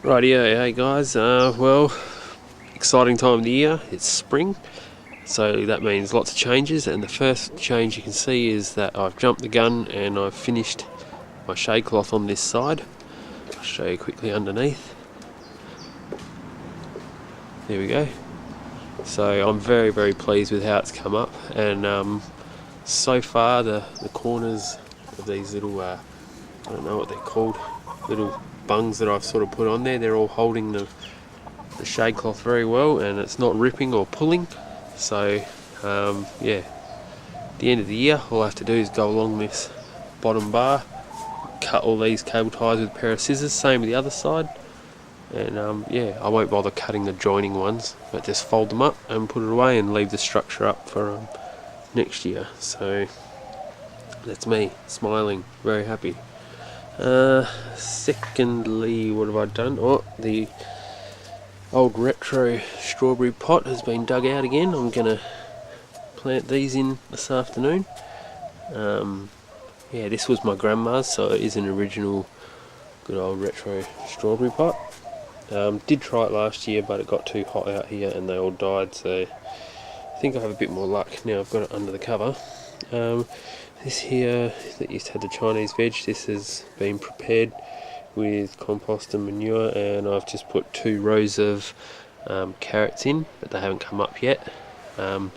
Rightio, hey guys, well, exciting time of the year, it's spring, so that means lots of changes, and the first change you can see is that I've jumped the gun and I've finished my shade cloth on this side. I'll show you quickly underneath. There we go. So I'm very pleased with how it's come up, and so far the corners of these little, I don't know what they're called, little bungs that I've sort of put on there, they're all holding the shade cloth very well, and it's not ripping or pulling. So yeah, at the end of the year all I have to do is go along this bottom bar, cut all these cable ties with a pair of scissors, same with the other side, and yeah, I won't bother cutting the joining ones, but just fold them up and put it away and leave the structure up for next year. So that's me smiling, very happy. Secondly, what have I done? Oh, the old retro strawberry pot has been dug out again. I'm gonna plant these in this afternoon. Yeah, this was my grandma's, so it is an original good old retro strawberry pot. Did try it last year, but it got too hot out here and they all died, so I think I have a bit more luck now. I've got it under the cover. This here that used to have the Chinese veg, this has been prepared with compost and manure, and I've just put 2 rows of carrots in, but they haven't come up yet. Done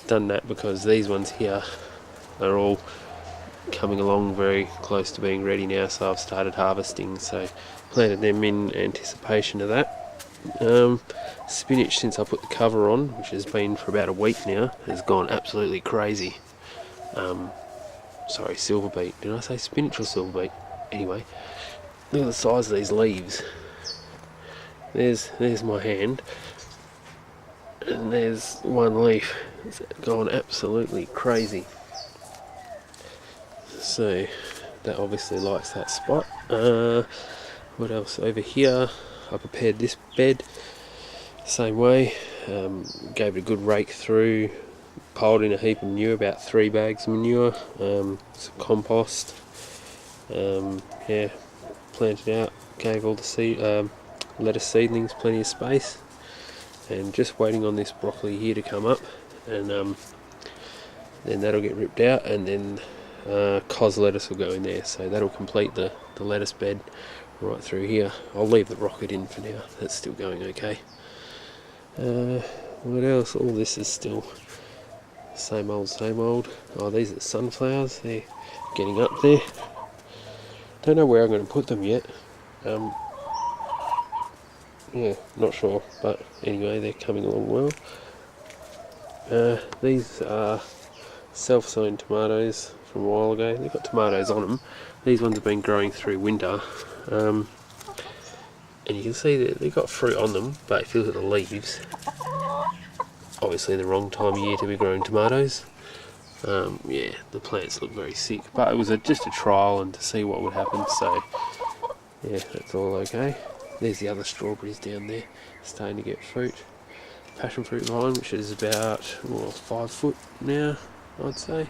that because these ones here are all coming along very close to being ready now, so I've started harvesting, so planted them in anticipation of that. Spinach, since I put the cover on, which has been for about a week now, has gone absolutely crazy. Sorry, silver beet. Did I say spinach or silver beet? Anyway, look at the size of these leaves. There's my hand, and there's one leaf. It's gone absolutely crazy. So that obviously likes that spot. What else over here? I prepared this bed same way. Gave it a good rake through. Piled in a heap of manure, about 3 bags of manure, some compost, yeah, planted out, gave all the lettuce seedlings plenty of space, and just waiting on this broccoli here to come up, and then that'll get ripped out, and then cos lettuce will go in there, so that'll complete the lettuce bed right through here. I'll leave the rocket in for now, that's still going okay. What else? All this is still same old. Oh, these are sunflowers, they're getting up there. Don't know where I'm going to put them yet. Yeah, not sure, but anyway, they're coming along well. These are self-sown tomatoes from a while ago. They've got tomatoes on them. These ones have been growing through winter, and you can see that they've got fruit on them, but if you look at the leaves, obviously the wrong time of year to be growing tomatoes. Yeah, the plants look very sick, but it was just a trial and to see what would happen, so yeah, that's all okay. There's the other strawberries down there starting to get fruit. Passion fruit vine, which is about 5 foot now, I'd say,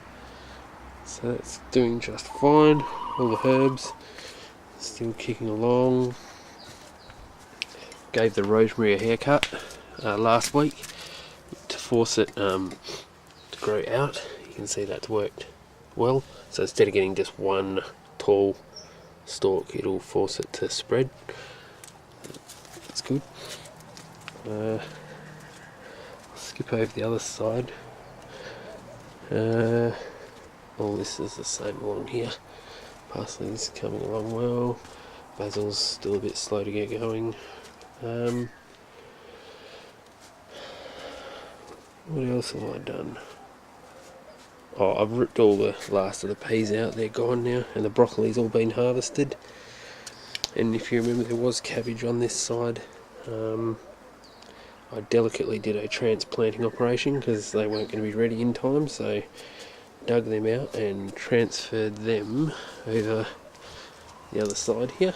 so that's doing just fine. All the herbs still kicking along. Gave the rosemary a haircut last week to force it to grow out. You can see that's worked well, so instead of getting just one tall stalk, it'll force it to spread. That's good. I'll skip over the other side. All this is the same along here. Parsley's coming along well. Basil's still a bit slow to get going. What else have I done? Oh, I've ripped all the last of the peas out, they're gone now, and the broccoli's all been harvested. And if you remember, there was cabbage on this side. I delicately did a transplanting operation because they weren't going to be ready in time, so dug them out and transferred them over the other side here.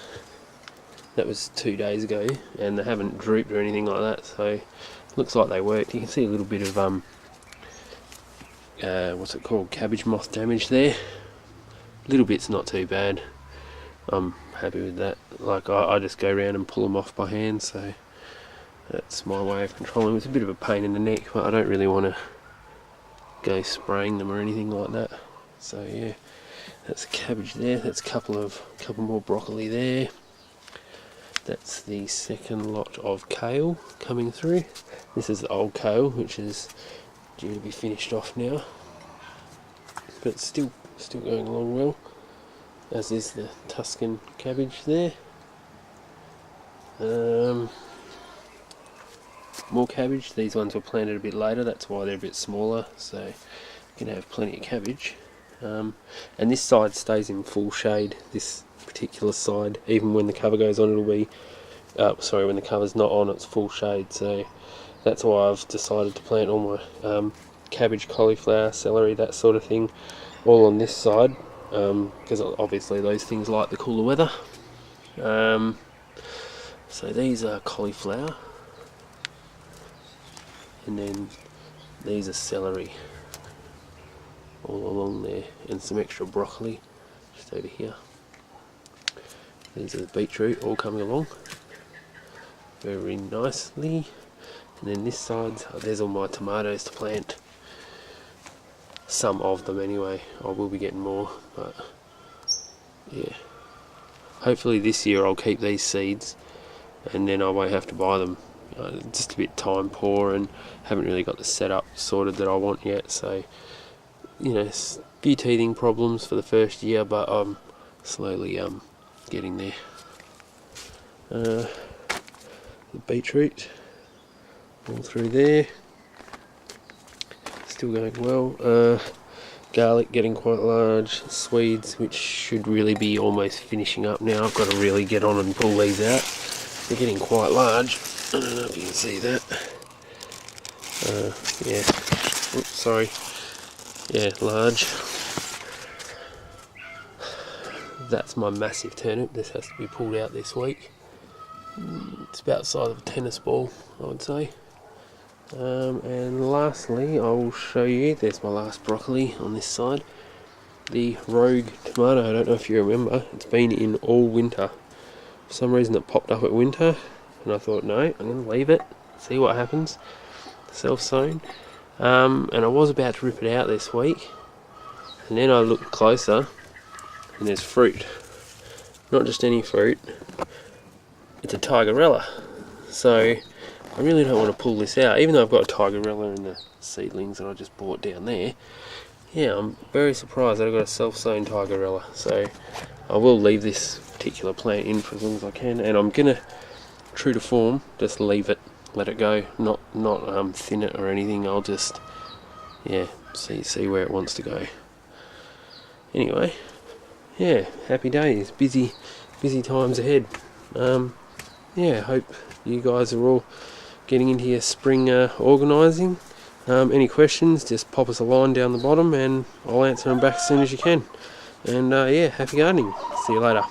That was 2 days ago, and they haven't drooped or anything like that, so looks like they worked. You can see a little bit of what's it called, cabbage moth damage there. Little bit's not too bad. I'm happy with that. Like I just go around and pull them off by hand, so that's my way of controlling. It's a bit of a pain in the neck, but I don't really want to go spraying them or anything like that. So yeah, that's a cabbage there. That's a couple more broccoli there. That's the second lot of kale coming through. This is the old kale, which is due to be finished off now, but it's still going along well, as is the Tuscan cabbage there. More cabbage. These ones were planted a bit later, that's why they're a bit smaller, so you can have plenty of cabbage. And this side stays in full shade, this particular side. Even when the cover goes on, it'll be when the cover's not on, it's full shade. So that's why I've decided to plant all my cabbage, cauliflower, celery, that sort of thing, all on this side, because obviously those things like the cooler weather. So these are cauliflower, and then these are celery all along there, and some extra broccoli just over here. These are the beetroot all coming along very nicely. And then this side, there's all my tomatoes to plant. Some of them anyway. I will be getting more, but yeah. Hopefully this year I'll keep these seeds and then I won't have to buy them. Just a bit time poor and haven't really got the setup sorted that I want yet. So, you know, a few teething problems for the first year, but I'm slowly getting there. The beetroot all through there, still going well. Garlic getting quite large. Swedes, which should really be almost finishing up now. I've got to really get on and pull these out. They're getting quite large. I don't know if you can see that. Yeah. Oops, sorry. Yeah, large. That's my massive turnip. This has to be pulled out this week. It's about the size of a tennis ball, I would say. And lastly, I will show you, there's my last broccoli on this side, the rogue tomato. I don't know if you remember, it's been in all winter. For some reason it popped up at winter, and I thought, no, I'm going to leave it, see what happens. Self-sown. And I was about to rip it out this week, and then I looked closer, and there's fruit. Not just any fruit, it's a tigerella. So I really don't want to pull this out, even though I've got a tigerella in the seedlings that I just bought down there. Yeah, I'm very surprised that I've got a self-sown tigerella. So I will leave this particular plant in for as long as I can, and I'm gonna, true to form, just leave it, let it go, not thin it or anything. I'll just, yeah, see where it wants to go. Anyway, yeah, happy days, busy times ahead. Yeah, hope you guys are all getting into your spring organising. Any questions, just pop us a line down the bottom and I'll answer them back as soon as you can. And yeah, happy gardening. See you later.